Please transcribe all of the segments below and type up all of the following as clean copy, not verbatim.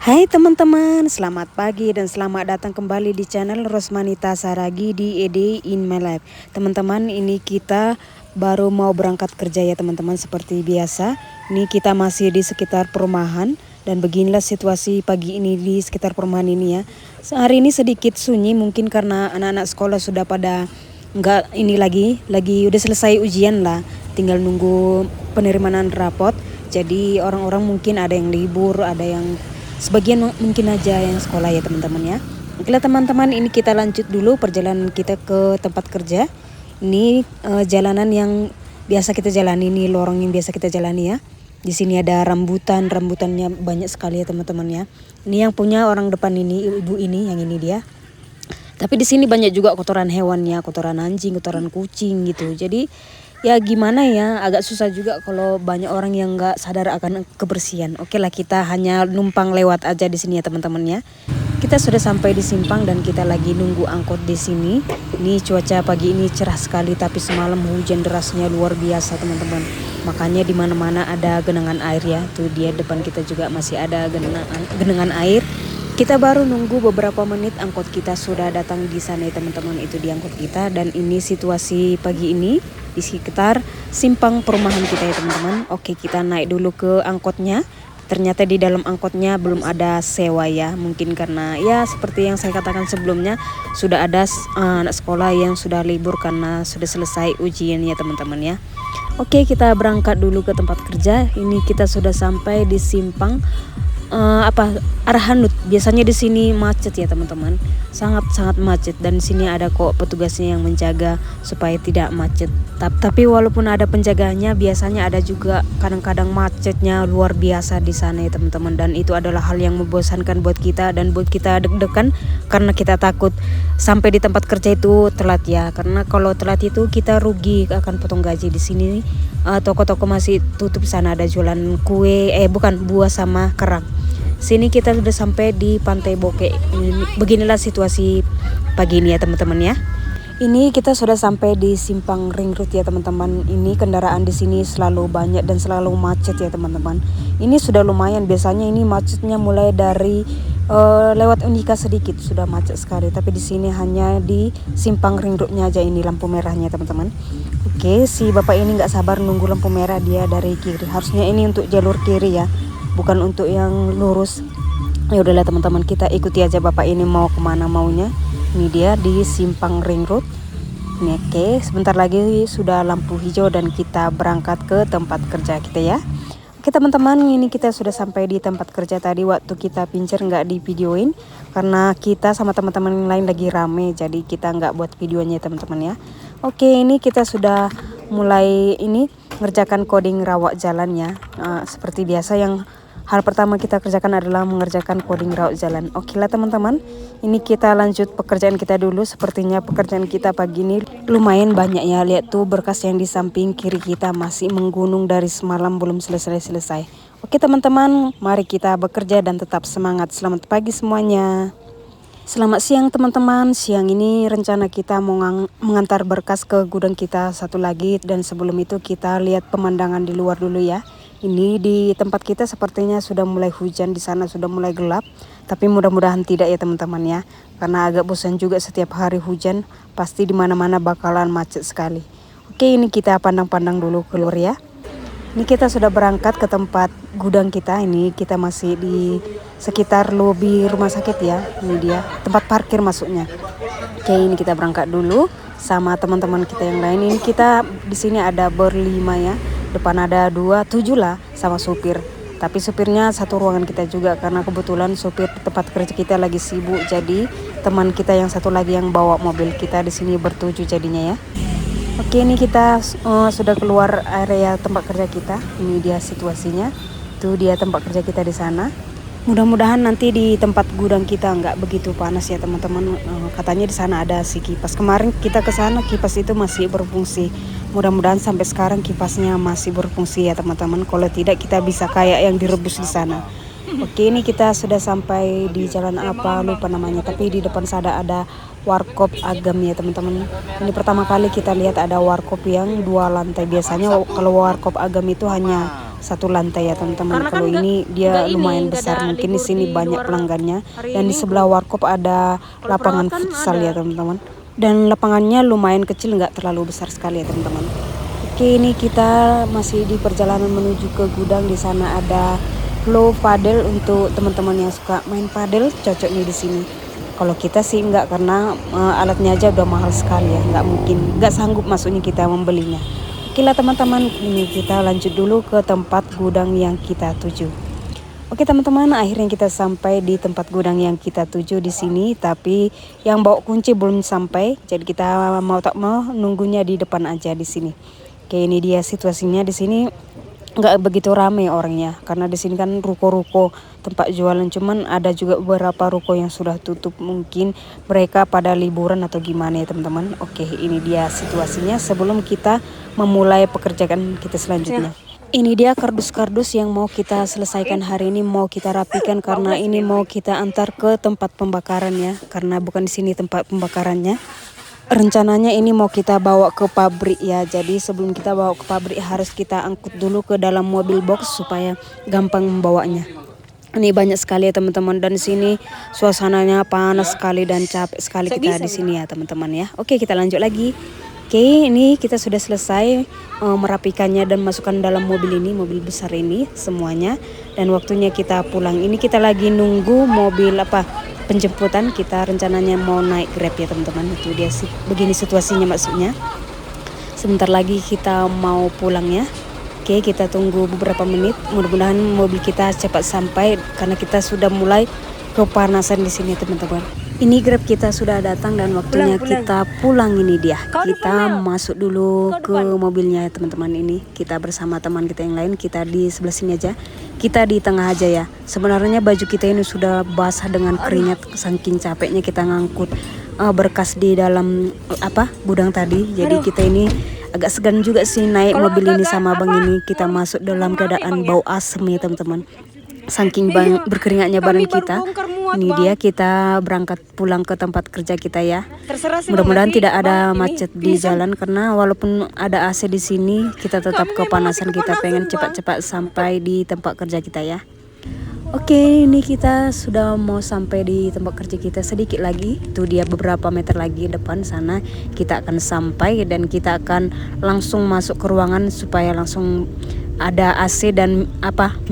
Hai teman-teman, selamat pagi dan selamat datang kembali di channel Rosmanita Saragi di A Day in My Life. Teman-teman, ini kita baru mau berangkat kerja ya teman-teman, seperti biasa. Ini kita masih di sekitar perumahan dan beginilah situasi pagi ini di sekitar perumahan ini ya. Hari ini sedikit sunyi mungkin karena anak-anak sekolah sudah pada nggak ini lagi udah selesai ujian lah, tinggal nunggu penerimaan rapot. Jadi orang-orang mungkin ada yang libur, ada yang sebagian mungkin aja yang sekolah ya teman-teman ya. Oke lah teman-teman, ini kita lanjut dulu perjalanan kita ke tempat kerja. Ini jalanan yang biasa kita jalani, ini lorong yang biasa kita jalani ya. Di sini ada rambutannya banyak sekali ya teman-teman ya. Ini yang punya orang depan ini, ibu ini, yang ini dia. Tapi di sini banyak juga kotoran hewan ya, kotoran anjing, kotoran kucing gitu. Jadi ya gimana ya, agak susah juga kalau banyak orang yang nggak sadar akan kebersihan. Oke lah, kita hanya numpang lewat aja di sini ya teman-teman ya. Kita sudah sampai di simpang dan kita lagi nunggu angkot di sini. Ini cuaca pagi ini cerah sekali, tapi semalam hujan derasnya luar biasa teman-teman. Makanya di mana-mana ada genangan air ya. Tuh dia depan kita juga masih ada genangan air. Kita baru nunggu beberapa menit, angkot kita sudah datang di sana ya teman-teman. Itu di angkot kita, dan ini situasi pagi ini di sekitar simpang perumahan kita ya teman-teman. Oke, kita naik dulu ke angkotnya. Ternyata di dalam angkotnya belum ada sewa ya. Mungkin karena ya seperti yang saya katakan sebelumnya, sudah ada anak sekolah yang sudah libur karena sudah selesai ujian ya teman-teman ya. Oke, kita berangkat dulu ke tempat kerja. Ini kita sudah sampai di simpang Arahanut. Biasanya di sini macet ya teman-teman, sangat macet, dan di sini ada kok petugasnya yang menjaga supaya tidak macet. Tapi walaupun ada penjaganya, biasanya ada juga kadang-kadang macetnya luar biasa di sana ya teman-teman, dan itu adalah hal yang membosankan buat kita dan buat kita deg-degan karena kita takut sampai di tempat kerja itu telat ya, karena kalau telat itu kita rugi akan potong gaji. Di sini toko-toko masih tutup, sana ada jualan kue, buah sama kerang. Sini kita sudah sampai di Pantai Bokek. Beginilah situasi pagi ini ya teman-teman ya. Ini kita sudah sampai di simpang Ring Road ya teman-teman. Ini kendaraan di sini selalu banyak dan selalu macet ya teman-teman. Ini sudah lumayan, biasanya ini macetnya mulai dari lewat Unika sedikit sudah macet sekali. Tapi di sini hanya di simpang Ring Roadnya aja ini lampu merahnya teman-teman. Oke, si bapak ini nggak sabar nunggu lampu merah, dia dari kiri. Harusnya ini untuk jalur kiri ya, bukan untuk yang lurus. Ya udahlah teman-teman, kita ikuti aja bapak ini mau kemana maunya. Ini dia di simpang Ring Road. Ini oke, sebentar lagi sudah lampu hijau dan kita berangkat ke tempat kerja kita ya. Oke teman-teman, ini kita sudah sampai di tempat kerja. Tadi waktu kita pincer nggak di videoin karena kita sama teman-teman yang lain lagi rame, jadi kita nggak buat videonya teman-teman ya. Oke, ini kita sudah mulai ini ngerjakan coding rawat jalan ya. Seperti biasa, yang hal pertama kita kerjakan adalah mengerjakan coding rawat jalan. Oke lah teman-teman, ini kita lanjut pekerjaan kita dulu. Sepertinya pekerjaan kita pagi ini lumayan banyak ya. Lihat tuh berkas yang di samping kiri kita masih menggunung dari semalam, belum selesai. Oke teman-teman, mari kita bekerja dan tetap semangat. Selamat pagi semuanya. Selamat siang teman-teman. Siang ini rencana kita mau mengantar berkas ke gudang kita satu lagi, dan sebelum itu kita lihat pemandangan di luar dulu ya. Ini di tempat kita sepertinya sudah mulai hujan, di sana sudah mulai gelap. Tapi mudah-mudahan tidak ya teman-teman ya, karena agak bosan juga setiap hari hujan. Pasti di mana-mana bakalan macet sekali. Oke, ini kita pandang-pandang dulu keluar ya. Ini kita sudah berangkat ke tempat gudang kita. Ini kita masih di sekitar lobi rumah sakit ya. Ini dia tempat parkir masuknya. Oke, ini kita berangkat dulu sama teman-teman kita yang lain. Ini kita di sini ada berlima ya. Depan ada 7 lah sama supir. Tapi supirnya satu ruangan kita juga karena kebetulan supir tempat kerja kita lagi sibuk. Jadi teman kita yang satu lagi yang bawa mobil kita di sini ber-7 jadinya ya. Oke, ini kita sudah keluar area tempat kerja kita. Ini dia situasinya. Itu dia tempat kerja kita di sana. Mudah-mudahan nanti di tempat gudang kita nggak begitu panas ya teman-teman. Katanya di sana ada si kipas. Kemarin kita ke sana kipas itu masih berfungsi. Mudah-mudahan sampai sekarang kipasnya masih berfungsi ya teman-teman. Kalau tidak kita bisa kayak yang direbus di sana. Oke, ini kita sudah sampai di jalan apa lupa namanya, tapi di depan sana ada warkop Agam ya teman-teman. Ini pertama kali kita lihat ada warkop yang 2 lantai. Biasanya kalau warkop Agam itu hanya satu lantai ya teman-teman. Kalau ini dia lumayan besar, mungkin di sini banyak pelanggannya. Dan di sebelah warkop ada lapangan futsal ya teman-teman. Dan lapangannya lumayan kecil, nggak terlalu besar sekali ya teman-teman. Oke, ini kita masih di perjalanan menuju ke gudang. Di sana ada flow padel untuk teman-teman yang suka main padel, cocok nih di sini. Kalau kita sih enggak, karena alatnya aja udah mahal sekali ya, nggak mungkin, nggak sanggup maksudnya kita membelinya. Oke lah teman-teman, ini kita lanjut dulu ke tempat gudang yang kita tuju. Oke teman-teman, akhirnya kita sampai di tempat gudang yang kita tuju di sini, tapi yang bawa kunci belum sampai, jadi kita mau tak mau nunggunya di depan aja di sini. Oke, ini dia situasinya di sini. Nggak begitu ramai orangnya karena di sini kan ruko-ruko tempat jualan, cuman ada juga beberapa ruko yang sudah tutup, mungkin mereka pada liburan atau gimana ya teman-teman. Oke, ini dia situasinya sebelum kita memulai pekerjaan kita selanjutnya. Ini dia kardus-kardus yang mau kita selesaikan hari ini, mau kita rapikan karena ini mau kita antar ke tempat pembakaran ya, karena bukan di sini tempat pembakarannya. Rencananya ini mau kita bawa ke pabrik ya. Jadi sebelum kita bawa ke pabrik harus kita angkut dulu ke dalam mobil box supaya gampang membawanya. Ini banyak sekali ya teman-teman, dan di sini suasananya panas sekali dan capek sekali kita di sini ya teman-teman ya. Oke, kita lanjut lagi. Oke, ini kita sudah selesai merapikannya dan masukkan dalam mobil ini, mobil besar ini semuanya. Dan waktunya kita pulang. Ini kita lagi nunggu mobil penjemputan. Kita rencananya mau naik Grab ya teman-teman. Itu dia sih, begini situasinya maksudnya. Sebentar lagi kita mau pulang ya. Oke, kita tunggu beberapa menit. Mudah-mudahan mobil kita cepat sampai karena kita sudah mulai kepanasan di sini teman-teman. Ini Grab kita sudah datang dan waktunya kita pulang. Ini dia. Kita masuk dulu ke mobilnya ya teman-teman. Ini kita bersama teman kita yang lain. Kita di sebelah sini aja. Kita di tengah aja ya. Sebenarnya baju kita ini sudah basah dengan keringat saking capeknya kita ngangkut berkas di dalam gudang tadi. Jadi kita ini agak segan juga sih naik mobil ini sama abang ini. Kita masuk dalam keadaan bau asem ya teman-teman. Saking berkeringatnya badan kita. Ini dia, kita berangkat pulang ke tempat kerja kita ya. Mudah-mudahan tidak ada macet di jalan karena walaupun ada AC di sini kita tetap kepanasan. Kita pengen cepat-cepat sampai di tempat kerja kita ya. Oke, ini kita sudah mau sampai di tempat kerja kita, sedikit lagi. Itu dia beberapa meter lagi depan sana kita akan sampai dan kita akan langsung masuk ke ruangan supaya langsung ada AC dan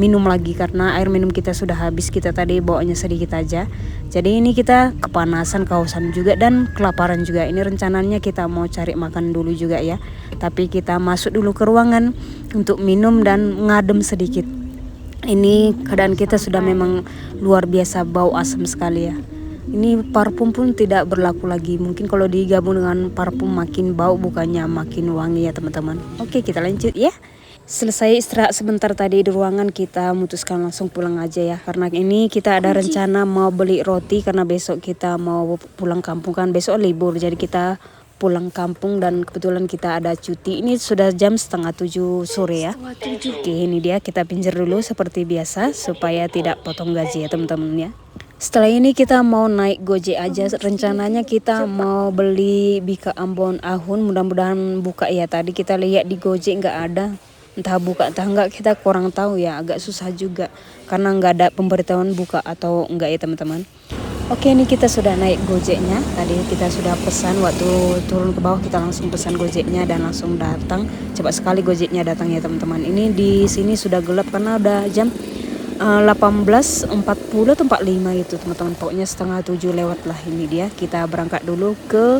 minum lagi karena air minum kita sudah habis. Kita tadi bawanya sedikit aja. Jadi ini kita kepanasan, kehausan juga dan kelaparan juga. Ini rencananya kita mau cari makan dulu juga ya. Tapi kita masuk dulu ke ruangan untuk minum dan ngadem sedikit. Ini keadaan kita sudah memang luar biasa bau asam sekali ya. Ini parfum pun tidak berlaku lagi. Mungkin kalau digabung dengan parfum makin bau bukannya makin wangi ya teman-teman. Oke, kita lanjut ya. Selesai istirahat sebentar tadi di ruangan, kita memutuskan langsung pulang aja ya. Karena ini kita ada rencana mau beli roti karena besok kita mau pulang kampung kan. Besok libur jadi kita pulang kampung dan kebetulan kita ada cuti. Ini sudah jam 6:30 sore ya. Oke, ini dia, kita pinggir dulu seperti biasa supaya tidak potong gaji ya teman-teman ya. Setelah ini kita mau naik Gojek aja. Rencananya kita mau beli Bika Ambon Ahun, mudah-mudahan buka ya. Tadi kita lihat di Gojek nggak ada. Entah buka entah enggak, kita kurang tahu ya, agak susah juga karena nggak ada pemberitahuan buka atau enggak ya teman-teman. Oke, ini kita sudah naik Gojeknya. Tadi kita sudah pesan, waktu turun ke bawah kita langsung pesan Gojeknya dan langsung datang. Cepat sekali Gojeknya datang ya teman-teman. Ini di sini sudah gelap karena udah jam 18.40 atau 45 itu teman-teman. Pokoknya 6:30 lewat lah. Ini dia, kita berangkat dulu ke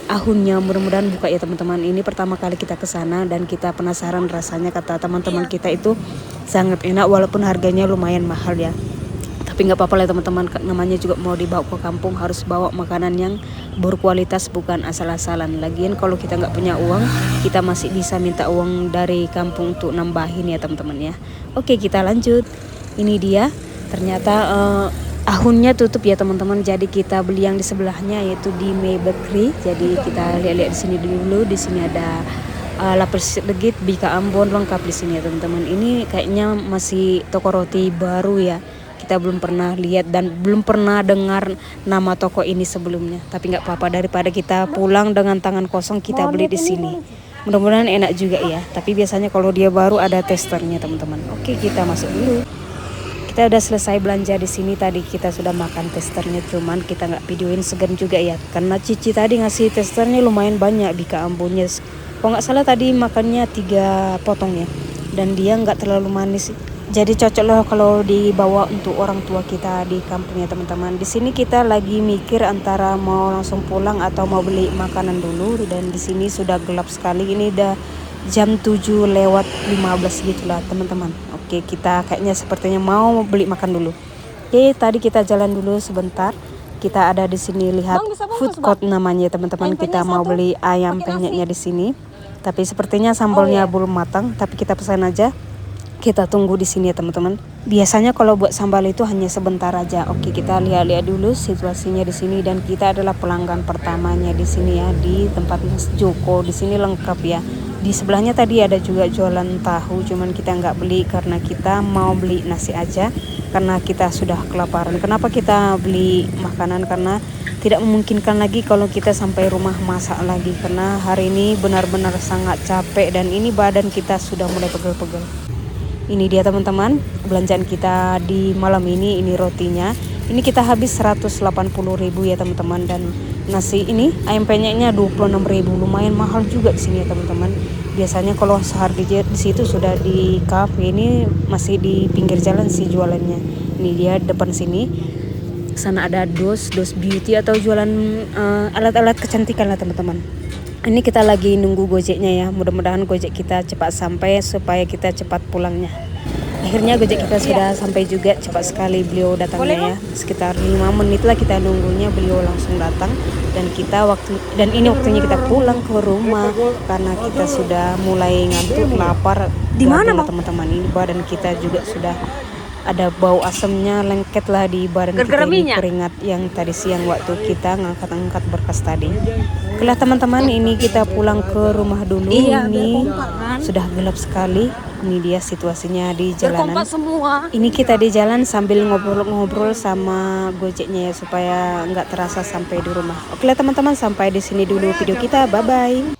Ahunnya, mudah-mudahan buka ya teman-teman. Ini pertama kali kita ke sana dan kita penasaran rasanya. Kata teman-teman kita itu sangat enak walaupun harganya lumayan mahal ya. Tapi nggak apa-apa lah teman-teman, namanya juga mau dibawa ke kampung harus bawa makanan yang berkualitas, bukan asal-asalan. Lagian kalau kita nggak punya uang, kita masih bisa minta uang dari kampung untuk nambahin ya teman-teman ya. Oke, kita lanjut. Ini dia, ternyata Ahunnya tutup ya teman-teman. Jadi kita beli yang di sebelahnya yaitu di May Bakery. Jadi kita lihat-lihat di sini dulu. Di sini ada lapis legit, Bika Ambon lengkap di sini ya teman-teman. Ini kayaknya masih toko roti baru ya. Kita belum pernah lihat dan belum pernah dengar nama toko ini sebelumnya. Tapi nggak apa-apa, daripada kita pulang dengan tangan kosong, kita beli di sini. Mudah-mudahan enak juga ya. Tapi biasanya kalau dia baru ada testernya teman-teman. Oke, kita masuk dulu. Kita udah selesai belanja di sini, tadi kita sudah makan testernya, cuman kita nggak videoin, segan juga ya karena Cici tadi ngasih testernya lumayan banyak, bika ambonnya kalau nggak salah tadi makannya 3 potong ya, dan dia nggak terlalu manis, jadi cocok loh kalau dibawa untuk orang tua kita di kampung ya teman-teman. Di sini kita lagi mikir antara mau langsung pulang atau mau beli makanan dulu, dan di sini sudah gelap sekali, ini udah jam 7:15 gitulah teman-teman. Oke, kita kayaknya sepertinya mau beli makan dulu. Oke, tadi kita jalan dulu sebentar. Kita ada di sini, lihat food court namanya teman-teman. Kita mau beli ayam penyetnya di sini. Tapi sepertinya sambalnya belum matang, tapi kita pesan aja. Kita tunggu di sini ya teman-teman. Biasanya kalau buat sambal itu hanya sebentar aja. Oke, kita lihat-lihat dulu situasinya di sini, dan kita adalah pelanggan pertamanya di sini ya, di tempat Mas Joko. Di sini lengkap ya. Di sebelahnya tadi ada juga jualan tahu, cuman kita nggak beli karena kita mau beli nasi aja karena kita sudah kelaparan. Kenapa kita beli makanan? Karena tidak memungkinkan lagi kalau kita sampai rumah masak lagi, karena hari ini benar-benar sangat capek dan ini badan kita sudah mulai pegel-pegel. Ini dia teman-teman belanjaan kita di malam ini rotinya. Ini kita habis 180.000 ya teman-teman, dan nasi ini ayam penyetnya 26.000, lumayan mahal juga di sini ya teman-teman. Biasanya kalau seharga di situ sudah di kafe, ini masih di pinggir jalan sih jualannya. Ini dia depan sini. Sana ada dos beauty atau jualan alat-alat kecantikan lah teman-teman. Ini kita lagi nunggu Gojeknya ya. Mudah-mudahan Gojek kita cepat sampai supaya kita cepat pulangnya. Akhirnya Gojek kita sudah sampai juga, cepat sekali beliau datangnya ya. Sekitar 5 menit lah kita nunggunya, beliau langsung datang, dan ini waktunya kita pulang ke rumah karena kita sudah mulai ngantuk, lapar. Di mana teman-teman? Ini badan kita juga sudah ada bau asamnya lengket lah di badan kita ini, keringat yang tadi siang waktu kita ngangkat-ngangkat berkas tadi. Oke lah teman-teman, ini kita pulang ke rumah dulu. Ini sudah gelap sekali. Ini dia situasinya di jalanan. Ini kita di jalan sambil ngobrol-ngobrol sama Gojeknya ya, supaya nggak terasa sampai di rumah. Oke lah teman-teman, sampai di sini dulu video kita. Bye bye.